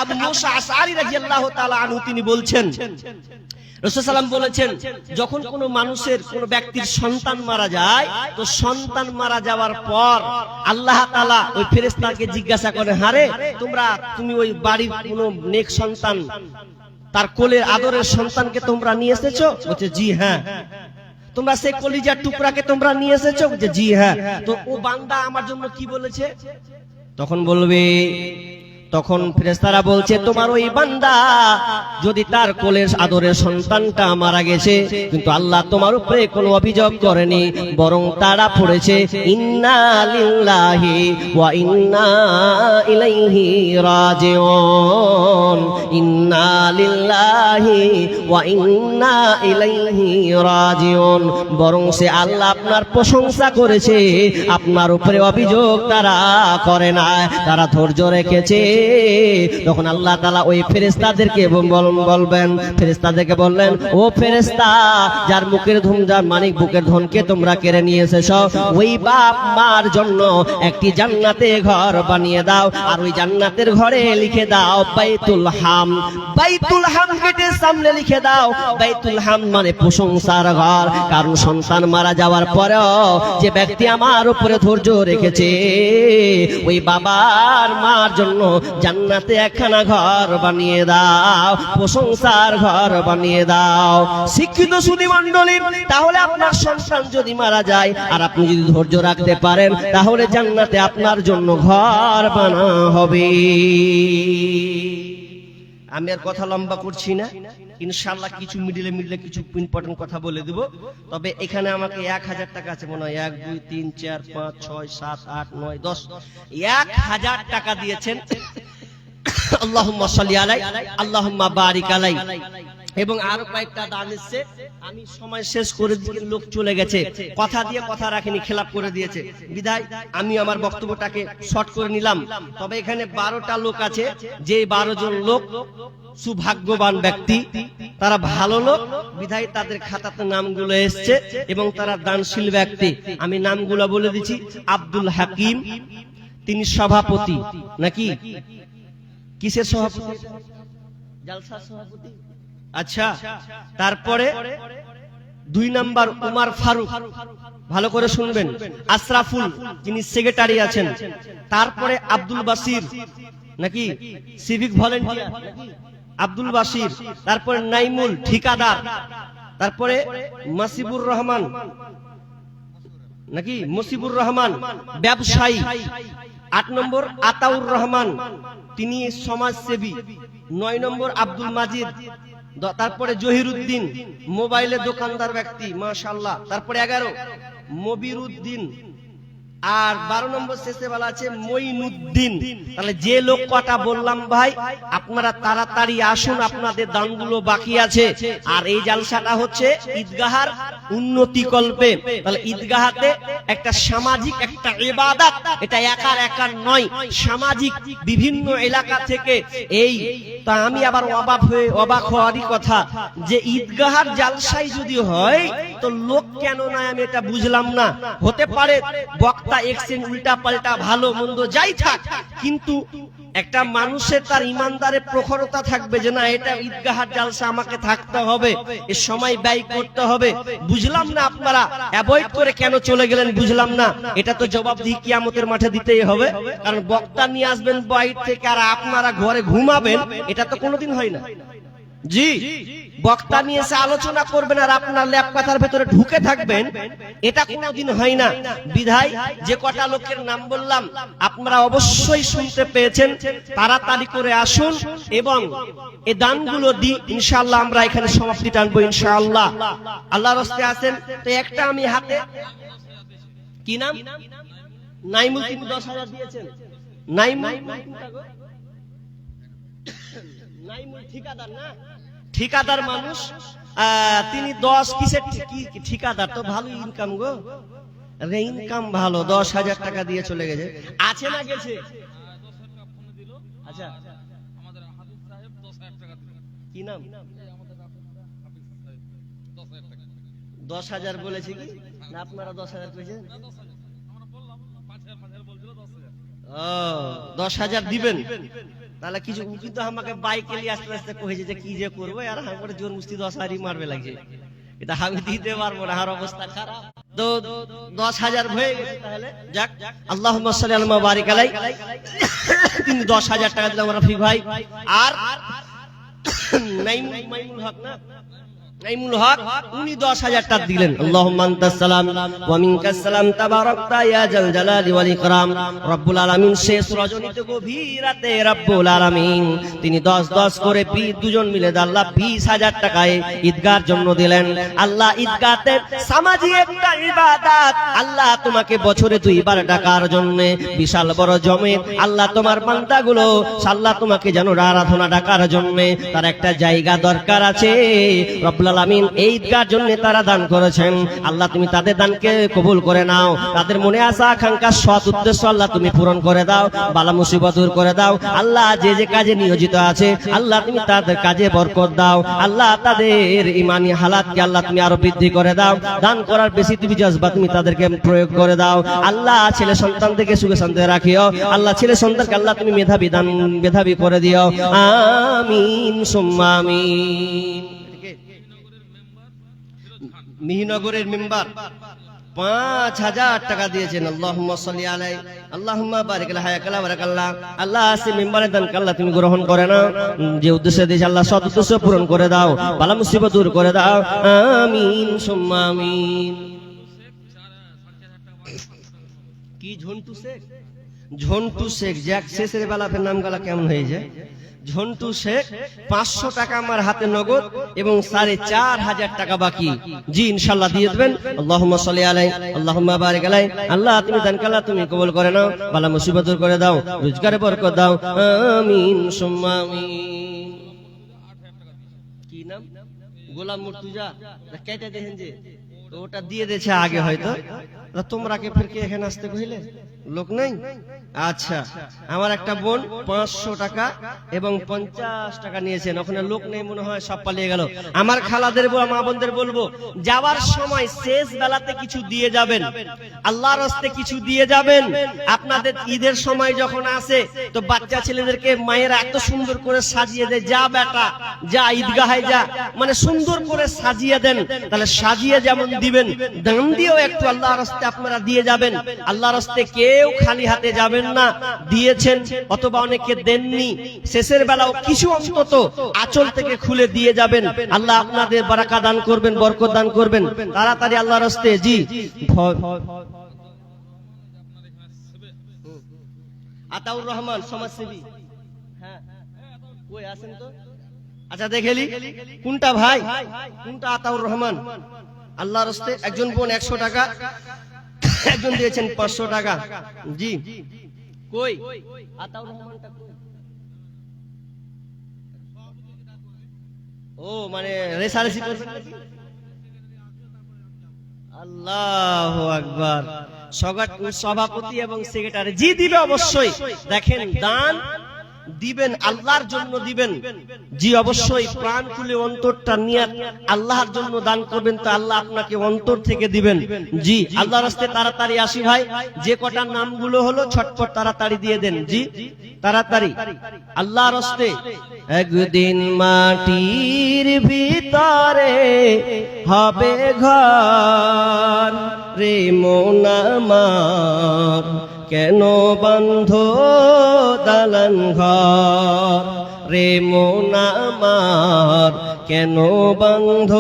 আবু মুসা আশআরী রাদিয়াল্লাহু তাআলা আনহু তিনি বলছেন, রাসূল সাল্লাল্লাহু আলাইহি ওয়াসাল্লাম বলেছেন, যখন কোনো মানুষের কোনো ব্যক্তির সন্তান মারা যায়, তো সন্তান মারা যাওয়ার পর আল্লাহ তাআলা ওই ফেরেশতাকে জিজ্ঞাসা করে, হারে তুমি ওই বাড়ির কোনো নেক সন্তান, তার কোলের আদরের সন্তানকে তোমরা নিয়ে এসেছো? বলছে জি হ্যাঁ। তোমরা সেই কলিজার টুকরাকে তোমরা নিয়ে এসেছো? বলছে জি হ্যাঁ। তো ও বান্দা আমার জন্য কি বলেছে? তখন বলবে, তখন ফেরেশতারা বলছে, তোমার ওই বান্দা যদি তার কোলের আদরের সন্তানটা মারা গেছে, কিন্তু আল্লাহ তোমার উপরে কোনো অভিযোগ করেনি, বরং তারা পড়েছে ইন্না লিল্লাহি ওয়া ইন্না ইলাইহি রাজিউন, ইন্না লিল্লাহি ওয়া ইন্না ইলাইহি রাজিউন। বরং সে আল্লাহ আপনার প্রশংসা করেছে, আপনার উপরে অভিযোগ তারা করে না, তারা ধৈর্য রেখেছে। তখন আল্লাহ তাআলা ওই ফেরেশতাদেরকে বলবেন, ফেরেশতাদেরকে বললেন, ও ফেরেশতা, যার মুখের ধন, যার মানিক বুকের ধনকে তোমরা কেড়ে নিয়ে এসেছো, ওই বাপ মার জন্য একটি জান্নাতে ঘর বানিয়ে দাও, আর ওই জান্নাতের ঘরে লিখে দাও বাইতুল হাম। বাইতুল হাম গেটের সামনে লিখে দাও বাইতুল হাম, মানে প্রশংসার ঘর। কারণ সন্তান মারা যাওয়ার পরেও যে ব্যক্তি আমার উপরে ধৈর্য রেখেছে, ওই বাবার মার জন্য জান্নাতে একখানা ঘর বানিয়ে দাও, প্রশংসার ঘর বানিয়ে দাও। শিক্ষিত সুধী মণ্ডলী, তাহলে আপনার সন্তান যদি মারা যায় আর আপনি যদি ধৈর্য রাখতে পারেন, তাহলে জান্নাতে আপনার জন্য ঘর বানা হবে। আমি আর কথা লম্বা করছি না, ইনশাআল্লাহ কিছু মিডিলে কিছু ইম্পর্টেন্ট কথা বলে দেব। তবে এখানে আমাকে 1000 টাকা আছে মনে হয়, 1 2 3 4 5 6 7 8 9 10, 1000 টাকা দিয়েছেন। আল্লাহুম্মা সাল্লি আলাই, আল্লাহুম্মা বারিক আলাই। এবং আরো কয়েকটা দান এসেছে, আমি সময় শেষ করে দিয়ে লোক চলে গেছে, কথা দিয়ে কথা রাখেনি, খেলাপ করে দিয়েছে, বিধায় আমি আমার বক্তব্যটাকে শর্ট করে নিলাম। তবে এখানে 12টা লোক আছে, যে 12 জন লোক সুভাগ্যবান ব্যক্তি, তারা ভালো লোক, বিধায় তাদের খাতাতে নামগুলো এসছে এবং তারা দানশীল ব্যক্তি। আমি নামগুলো বলে দিচ্ছি। আব্দুল হাকিম, তিনি সভাপতি, নাকি কিসের সভাপতি? জালসার সভাপতি। আচ্ছা, তারপরে 2 নাম্বার উমার ফারুক, ভালো করে শুনবেন। আশরাফুল, যিনি সেক্রেটারি আছেন। তারপরে আব্দুল বাসির, নাকি সিভিক ভলেন্টিয়ার, আব্দুল বাসির। তারপরে নাইমুল, ঠিকাদার। তারপরে মাসিবুর রহমান, নাকি মুসিবুর রহমান, ব্যবসায়ী। 8 নম্বর আতাউর রহমান, তিনি সমাজসেবী। 9 নম্বর আব্দুল মাজিদ। তারপরে জহিরুদ্দিন, মোবাইলের দোকানদার ব্যক্তি, মাশাআল্লাহ। তারপরে 11 মবিরুদ্দিন। আর 12 নম্বর শেষে বলা আছে মঈনুদ্দিন। তাহলে যে লোক কটা বললাম ভাই, আপনারা তাড়াতাড়ি আসুন, আপনাদের দানগুলো বাকি আছে। আর এই জালসাটা হচ্ছে ঈদগাহার উন্নতি কল্পে। তাহলে ঈদগাহাতে একটা সামাজিক একটা ইবাদত, এটা একার নয়, সামাজিক বিভিন্ন এলাকা থেকে এই। তা আমি আবার অবাক হওয়ারই কথা, যে ঈদগাহার জালসাই যদি হয় তো লোক কেন নয়, আমি এটা বুঝলাম না। হতে পারে বক্তা এক্সচেঞ্জ, উল্টা পাল্টা, ভালো মন্দ যাই থাক, কিন্তু একটা মানুষের তার ইমানদারের প্রখরতা থাকবে যে না, এটা ঈদগাহার জালসা, আমাকে থাকতে হবে, এর সময় ব্যয় করতে হবে। বুঝলাম না আপনারা অ্যাভয়েড করে কেন চলে গেলেন, বুঝলাম না। এটা তো জবাবদিহি কিয়ামতের মাঠে দিতেই হবে, কারণ বক্তা নিয়ে আসবেন বাইরে থেকে আর আপনারা ঘরে ঘুমাবেন, এটা তো কোনোদিন হয় না। জি, বক্তা নিয়ে এসে আলোচনা করবেন আর আপনার ল্যাপ কথার ভেতরে ঢুকে থাকবেন, এটা কোনোদিন হয় না। বিধায় যে কটা লোকের নাম বললাম আপনারা অবশ্যই শুনতে পেয়েছেন, তাড়াতাড়ি করে আসুন এবং এই দানগুলো দিই। ইনশাআল্লাহ আমরা এখানে সমাপ্তি টানবো ইনশাআল্লাহ। আল্লাহর রাস্তায় আছেন তো একটা আমি হাতে, কি নাম? নাইমুল, তিনি 10,000 দিয়েছেন। নাইমুল ঠিকাদার, না ঠিকাদার মানুষ, তিনি 10 কিসের ঠিকাদার, তো ভালো ইনকাম গো, ইনকাম ভালো। 10,000 টাকা দিয়ে চলে গেছে, আছে না গেছে? আচ্ছা, কি নাম? 10,000 বলেছে কি না, আপনারা 10,000 পেয়েছেন? 10,000 দিবেন। তাহলে কিছু কিন্তু আমাকে বাইকে নিয়ে আস্তে আস্তে কয়েছে যে কি যে করবো, আর আমার জোর মুস্তি 10,000 মারবে লাগছে, এটা আমি দিতে পারবো না, আর অবস্থা খারাপ। তো 10,000 হয়ে গেছে। তাহলে যাক, আল্লাহুম্মা সাল্লি আলা বারিক আলাই, তিনি 10,000 টাকা দিলাম রফিক ভাই। আর মাইমুল হক না, নাইমুল হক, উনি 10,000 টাকা দিলেন। আল্লাহুম্মা আনতাস সালাম ওয়া মিনকাস সালাম তাবারাকতা ইয়া জাল জালালি ওয়াল ইকরাম। রব্বুল আলামিন শেষ রজনীতে গভীর রাতে রব্বুল আলামিন তিনি 10 করে দুজন মিলে আল্লাহ 20,000 টাকায় ঈদগাহর জন্য দিলেন। আল্লাহ ঈদগাহতে সামাজিক একটা ইবাদত, আল্লাহ তোমাকে বছরে 2 বার ডাকার জন্য বিশাল বড় জমিয়ত, আল্লাহ তোমার বান্দাগুলো আল্লাহ তোমাকে যেন আরাধনা ডাকার জন্য তার একটা জায়গা দরকার আছে। রব্বুল আলামিন এই ঈদগাহর জন্য তারা দান করেছেন, আল্লাহ তুমি তাদের দানকে কবুল করে নাও। তাদের মনে আশা আকাঙ্ক্ষা সৎ উদ্দেশ্য আল্লাহ তুমি পূরণ করে দাও, বালা মুসিবত দূর করে দাও। আল্লাহ যে যে কাজে নিয়োজিত আছে আল্লাহ তুমি তাদের কাজে বরকত দাও। আল্লাহ তাদের ইমানি হালাতকে আল্লাহ তুমি আরো বৃদ্ধি করে দাও, দান করার বেশি তুমি জজবা তুমি তাদেরকে প্রয়োগ করে দাও। আল্লাহ ছেলে সন্তান থেকে সুখে শান্তিতে রাখিও। আল্লাহ ছেলে সন্তানকে আল্লাহ তুমি মেধাবী করে দিও। আমিন সুম্মা আমিন। মিহিনগরের মেম্বার 5,000 টাকা দিয়েছেন। আল্লাহুম্মা সাল্লি আলাইহি আল্লাহুম্মা বারিক আলা হায়াকালা বারাকাল্লাহ। আল্লাহ সে মেম্বারের দানকে আল্লাহ তুমি গ্রহণ করে নাও, যে উদ্দেশ্যে দিয়েছে আল্লাহ সৎ উদ্দেশ্য পূরণ করে দাও, বালা মুসিবত দূর করে দাও। আমিন সুম্মা আমিন। কি ঝন্টু শেখ? ঝন্টু শেখ, যাক শেষের বেলা ফের নাম গালা কেমন হয়ে যায়। ঝন্টু শেখ 500 টাকা আমার হাতে নগদ এবং 4,500 টাকা বাকি। জি ইনশাআল্লাহ দিয়ে দেবেন। আল্লাহুম্মা সাল্লি আলাইহি আল্লাহুম্মা বারিক আলাইহি। আল্লাহ তুমি দানকে আল্লাহ তুমি কবুল করে নাও, বালা মুসিবত দূর করে দাও, রোজগারে বরকত দাও। আমিন সুম্মা আমিন। কি নাম? গোলাম মুর্তজা কেটে দেখেন যে তো ওটা দিয়ে দিয়েছে আগে, হয়তো তোমরা কে ফির কে এখানে আসতে কইলে লোক নাই। আচ্ছা, আমার একটা বোন 500 টাকা এবং 50 টাকা নিয়েছেন, ওখানে লোক নেই মনে হয়, সব পালিয়ে গেল। আমার খালাদের মা বোনদের বলবো, যাওয়ার সময় শেষ বেলাতে কিছু দিয়ে যাবেন, আল্লাহর রাস্তে কিছু দিয়ে যাবেন। আপনাদের ঈদের সময় যখন আসে তো বাচ্চা ছেলেদেরকে মায়েরা এত সুন্দর করে সাজিয়ে দেয়, যা বেটা যা ঈদগাহে যা, মানে সুন্দর করে সাজিয়ে দেন। তাহলে সাজিয়ে যেমন দিবেন, দান দিয়েও একটু আল্লাহর রাস্তে আপনারা দিয়ে যাবেন। আল্লাহর রাস্তে কেউ খালি হাতে যাবেন না, দিয়েছেন অথবা অনেকে দেননি, শেষের বেলাও কিছু অন্তত আঁচল থেকে খুলে দিয়ে যাবেন। আল্লাহ আপনাদের বারাকা দান করবেন, বরকত দান করবেন। তাড়াতাড়ি আল্লাহর রাস্তে। জি আতাউর রহমান সমাজসেবী, হ্যাঁ কই আছেন তো? আচ্ছা দেখেলি কোনটা ভাই, কোনটা আতাউর রহমান? আল্লাহর রাস্তে একজন বোন 100 টাকা, একজন দিয়েছেন 500 টাকা। জি কই আতাউর রহমানটা কই? ও মানে রেসারেসি করবেন নাকি? আল্লাহু আকবার। সভাপতি এবং সেক্রেটারি জি দিবে অবশ্যই। দেখেন দান দিবেন আল্লাহর জন্য দিবেন, জি অবশ্যই প্রাণ খুলে অন্তরটা নিয়ে আল্লাহর জন্য দান করবেন, তো আল্লাহ আপনাকে অন্তর থেকে দিবেন। জি আল্লাহর রাস্তে তাড়াতাড়ি আসি ভাই, যে কটা নামগুলো হলো ছটপট তাড়াতাড়ি দিয়ে দেন। জি তাড়াতাড়ি আল্লাহর রাস্তে। একদিন মাটির ভিতরে হবে ঘর রে মন আমার, কেন বন্ধ দালান ঘর রে মন আমার, কেন বন্ধ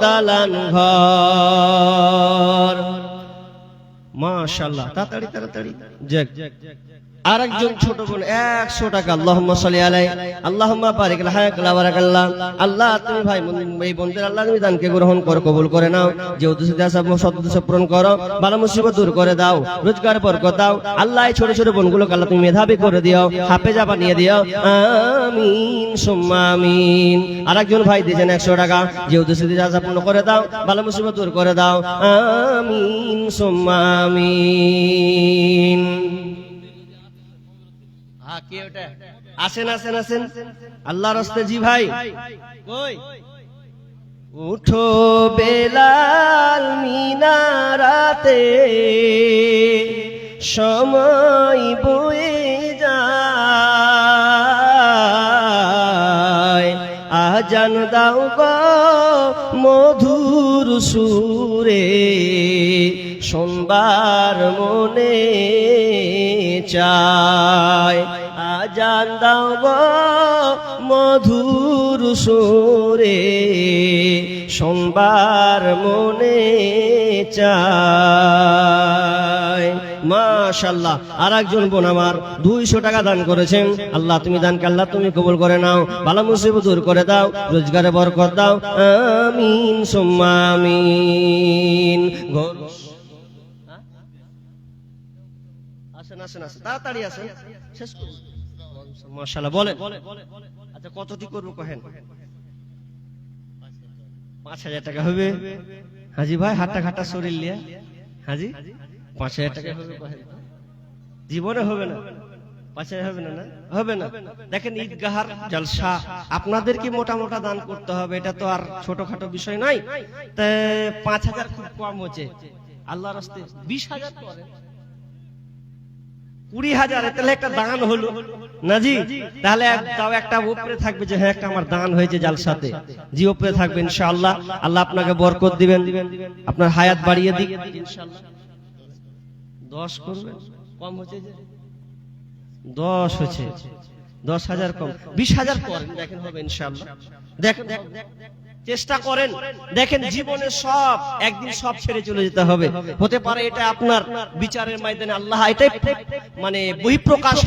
দালান ঘর। মাশাআল্লাহ, তাড়াতাড়ি তাড়াতাড়ি। যাক আরেকজন ছোট বোন 100 টাকা। আল্লাহুম্মা সাল্লি আলাইহি আল্লাহুম্মা বারিক আলা হায়াকালা বারাকাল্লাহ। আল্লাহ তুমি ভাই এই বোনদের আল্লাহ তুমি দানকে গ্রহণ করো, কবুল করে নাও, যে উদ্দেশ্যে সব সৎ উদ্দেশ্য পূরণ করো, বালা মুসিবত দূর করে দাও, রোজগার বরকত দাও। আল্লাহ এই ছোট ছোট বোনগুলোকে আল্লাহ তুমি মেধাবী করে দিও, হাফেজা বানিয়ে দিও। আমিন সুম্মা আমিন। আরেকজন ভাই দিয়েছেন 100 টাকা, যে উদ্দেশ্যে সব পূর্ণ করে দাও, বালা মুসিবত দূর করে দাও। আমিন সুম্মা আমিন। আসেন আসেন আসেন আল্লাহর রাস্তে। জি ভাই কই? উঠো বেলাল মিনারাতে, সময় বয়ে যায় আজান দাও গো মধুর সুরে, শোনবার মনে চায়। আজান দাও গো মধুর সুরে, শোনবার মনে চায়। মাশাআল্লাহ। আর একজন বোন আমার 200 টাকা দান করেছেন। আল্লাহ তুমি দানকে আল্লাহ তুমি কবুল করে নাও, বালা মুসিবত দূর করে দাও, রোজগারে বরকত দাও, আমিন সুম্মা আমিন। আসেন আসেন আসেন, তাড়াতাড়ি আসেন, শেষ করুন। মাশাআল্লাহ। বলেন আচ্ছা কতটি করবো কহেন? 5000 টাকা হবে হাজি ভাই? হাট্টা ঘাটা শরীর লিয়া হাজি 5000 টাকা হবে কহেন? জীবনে হবে না, 5000 হবে না, না হবে না। দেখেন ঈদগাহার জলসা, আপনাদেরকে মোটা মোটা দান করতে হবে, এটা তো আর ছোটখাটো বিষয় নয়। 5000 খুব কম হচ্ছে, আল্লাহর রাস্তায় 20000 করেন, 20000, তাহলে একটা দান হলো না জি? তাহলে তাও একটা উপরে থাকবে যে হ্যাঁ একটা আমার দান হয়েছে জালসাতে, জি উপরে থাকবে ইনশাআল্লাহ। আল্লাহ আপনাকে বরকত দিবেন, আপনার হায়াত বাড়িয়ে দিক ইনশাআল্লাহ। 10 করবেন, কম হচ্ছে যে 10 হচ্ছে, 10000 কম, 20000 করেন, দেখেন হবে ইনশাআল্লাহ। দেখেন চেষ্টা করেন, দেখেন জীবনে সব একদিন সব ছেড়ে চলে যেতে হবে, হতে পারে এটা আপনার বিচারের ময়দানে আল্লাহ এটাই মানে বহিঃপ্রকাশ হবে।